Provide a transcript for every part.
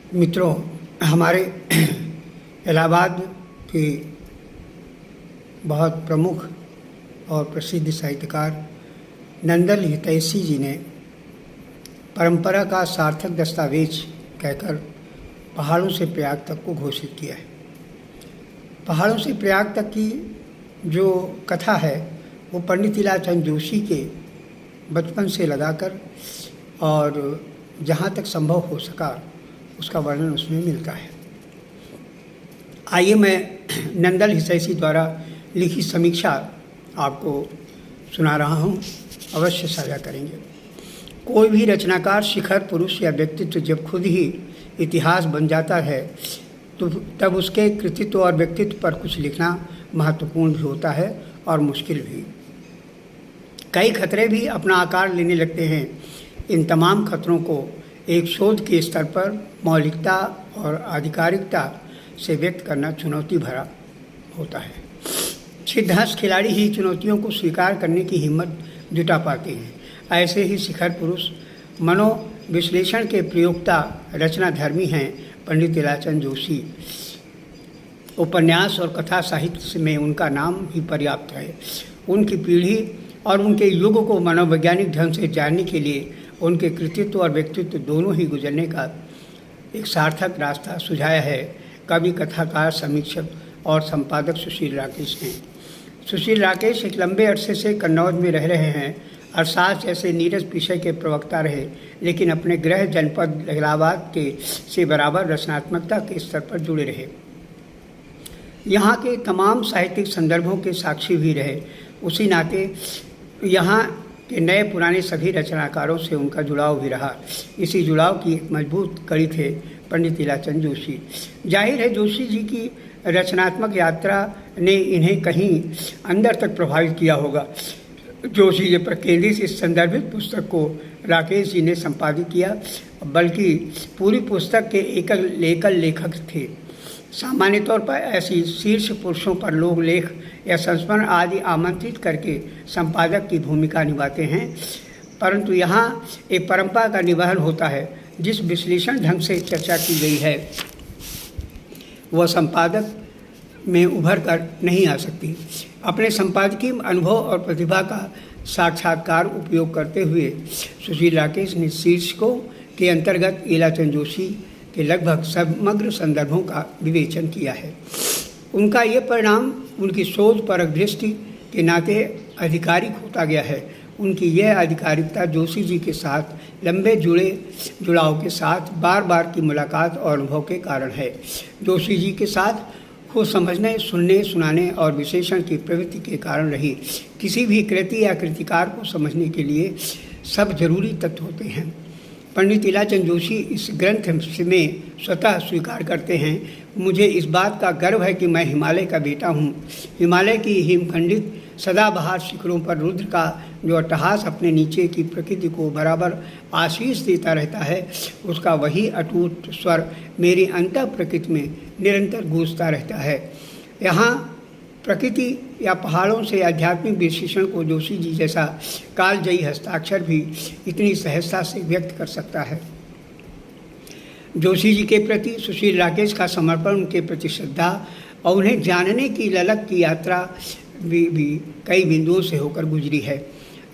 मित्रों, हमारे इलाहाबाद के बहुत प्रमुख और प्रसिद्ध साहित्यकार नंदन हितैषी जी ने परंपरा का सार्थक दस्तावेज कहकर पहाड़ों से प्रयाग तक को घोषित किया है। पहाड़ों से प्रयाग तक की जो कथा है वो पंडित लीलाचंद जोशी के बचपन से लगाकर और जहाँ तक संभव हो सका उसका वर्णन उसमें मिलता है। आइए मैं नंदन हितैषी द्वारा लिखित समीक्षा आपको सुना रहा हूँ, अवश्य साझा करेंगे। कोई भी रचनाकार शिखर पुरुष या व्यक्तित्व जब खुद ही इतिहास बन जाता है तो तब उसके कृतित्व और व्यक्तित्व पर कुछ लिखना महत्वपूर्ण भी होता है और मुश्किल भी। कई खतरे भी अपना आकार लेने लगते हैं। इन तमाम खतरों को एक शोध के स्तर पर मौलिकता और आधिकारिकता से व्यक्त करना चुनौती भरा होता है। सिद्धहस्त खिलाड़ी ही चुनौतियों को स्वीकार करने की हिम्मत जुटा पाते हैं। ऐसे ही शिखर पुरुष मनोविश्लेषण के प्रयोक्ता रचनाधर्मी हैं पंडित लीलाचंद जोशी। उपन्यास और कथा साहित्य में उनका नाम ही पर्याप्त है। उनकी पीढ़ी और उनके युग को मनोवैज्ञानिक ढंग से जानने के लिए उनके कृतित्व और व्यक्तित्व दोनों ही गुजरने का एक सार्थक रास्ता सुझाया है कवि, कथाकार, समीक्षक और संपादक सुशील राकेश ने। सुशील राकेश एक लंबे अरसे से कन्नौज में रह रहे हैं। अरसास जैसे नीरज विषय के प्रवक्ता रहे, लेकिन अपने गृह जनपद इलाहाबाद के से बराबर रचनात्मकता के स्तर पर जुड़े रहे। यहाँ के तमाम साहित्यिक संदर्भों के साक्षी भी रहे। उसी नाते यहाँ के नए पुराने सभी रचनाकारों से उनका जुड़ाव भी रहा। इसी जुड़ाव की एक मजबूत कड़ी थे पंडित लीलाचंद जोशी। जाहिर है जोशी जी की रचनात्मक यात्रा ने इन्हें कहीं अंदर तक प्रभावित किया होगा। जोशी जी पर केंद्रित इस संदर्भित पुस्तक को राकेश जी ने संपादित किया, बल्कि पूरी पुस्तक के एकल लेखक थे। सामान्य तौर पर ऐसी शीर्ष पुरुषों पर लोग लेख या संस्मरण आदि आमंत्रित करके संपादक की भूमिका निभाते हैं, परंतु यहाँ एक परंपरा का निर्वहन होता है। जिस विश्लेषण ढंग से चर्चा की गई है वह संपादक में उभर कर नहीं आ सकती। अपने संपादकीय अनुभव और प्रतिभा का साक्षात्कार उपयोग करते हुए सुशील राकेश ने शीर्षकों के अंतर्गत लीलाचंद जोशी के लगभग समग्र संदर्भों का विवेचन किया है। उनका ये परिणाम उनकी शोध परक दृष्टि के नाते आधिकारिक होता गया है। उनकी यह आधिकारिकता जोशी जी के साथ लंबे जुड़ाव के साथ बार बार की मुलाकात और अनुभव के कारण है। जोशी जी के साथ को समझने, सुनने, सुनाने और विश्लेषण की प्रवृत्ति के कारण रही। किसी भी कृति या कृतिकार को समझने के लिए सब जरूरी तत्व होते हैं। पंडित लीलाचंद जोशी इस ग्रंथ में स्वतः स्वीकार करते हैं, मुझे इस बात का गर्व है कि मैं हिमालय का बेटा हूँ। हिमालय की हिमखंडित सदाबहार शिखरों पर रुद्र का जो अट्टहास अपने नीचे की प्रकृति को बराबर आशीष देता रहता है, उसका वही अटूट स्वर मेरी अंतः प्रकृति में निरंतर गूंजता रहता है। यहाँ प्रकृति या पहाड़ों से आध्यात्मिक विश्लेषण को जोशी जी जैसा कालजयी हस्ताक्षर भी इतनी सहजता से व्यक्त कर सकता है। जोशी जी के प्रति सुशील राकेश का समर्पण, उनके प्रति श्रद्धा और उन्हें जानने की ललक की यात्रा भी कई बिंदुओं से होकर गुजरी है।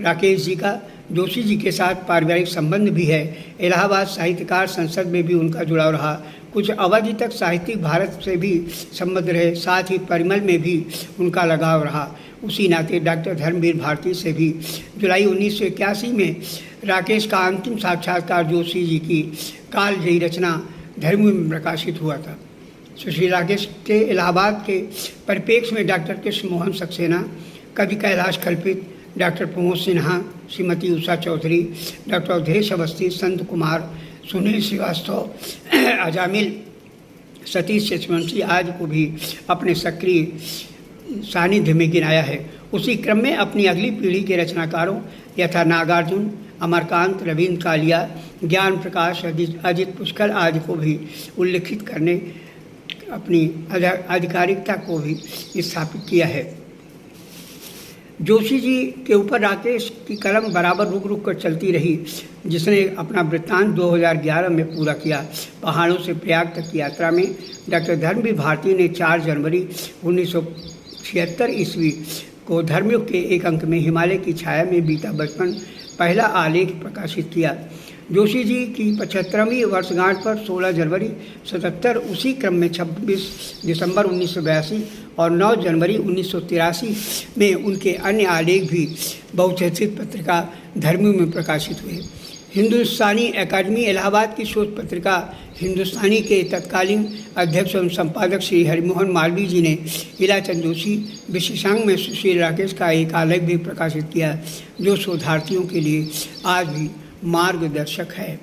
राकेश जी का जोशी जी के साथ पारिवारिक संबंध भी है। इलाहाबाद साहित्यकार संसद में भी उनका जुड़ाव रहा। कुछ अवधि तक साहित्यिक भारत से भी संबंध रहे, साथ ही परिमल में भी उनका लगाव रहा। उसी नाते डॉक्टर धर्मवीर भारती से भी जुलाई 1981 में राकेश का अंतिम साक्षात्कार जोशी जी की कालजयी रचना धर्मवीर में प्रकाशित हुआ था। सुशील राकेश के इलाहाबाद के परिप्रेक्ष्य में डॉक्टर कृष्ण मोहन सक्सेना, कवि कैलाश कल्पित, डॉक्टर प्रमोद सिन्हा, श्रीमती उषा चौधरी, डॉक्टर अवधेश अवस्थी, संत कुमार, सुनील श्रीवास्तव, अजामिल, सतीश चचवंशी आदि को भी अपने सक्रिय सानिध्य में गिनाया है। उसी क्रम में अपनी अगली पीढ़ी के रचनाकारों यथा नागार्जुन, अमरकांत, रविंद्र कालिया, ज्ञान प्रकाश, अजित पुष्कर आदि को भी उल्लेखित करने अपनी आधिकारिकता को भी स्थापित किया है। जोशी जी के ऊपर राकेश की कलम बराबर रुक रुक कर चलती रही, जिसने अपना वृत्तांत 2011 में पूरा किया। पहाड़ों से प्रयाग तक की यात्रा में डॉक्टर धर्मवीर भारती ने 4 जनवरी 1976 ईस्वी को धर्मयुग के एक अंक में हिमालय की छाया में बीता बचपन पहला आलेख प्रकाशित किया। जोशी जी की 75वीं वर्षगांठ पर 16 जनवरी 77, उसी क्रम में 26 दिसंबर 1982 और 9 जनवरी 1983 में उनके अन्य आलेख भी बहुचर्चित पत्रिका धर्मयुग में प्रकाशित हुए। हिंदुस्तानी एकेडमी इलाहाबाद की शोध पत्रिका हिंदुस्तानी के तत्कालीन अध्यक्ष एवं संपादक श्री हरिमोहन मालवीय जी ने इलाचंद जोशी विशेषांक में सुशील राकेश का एक आलेख भी प्रकाशित किया, जो शोधार्थियों के लिए आज भी मार्गदर्शक है।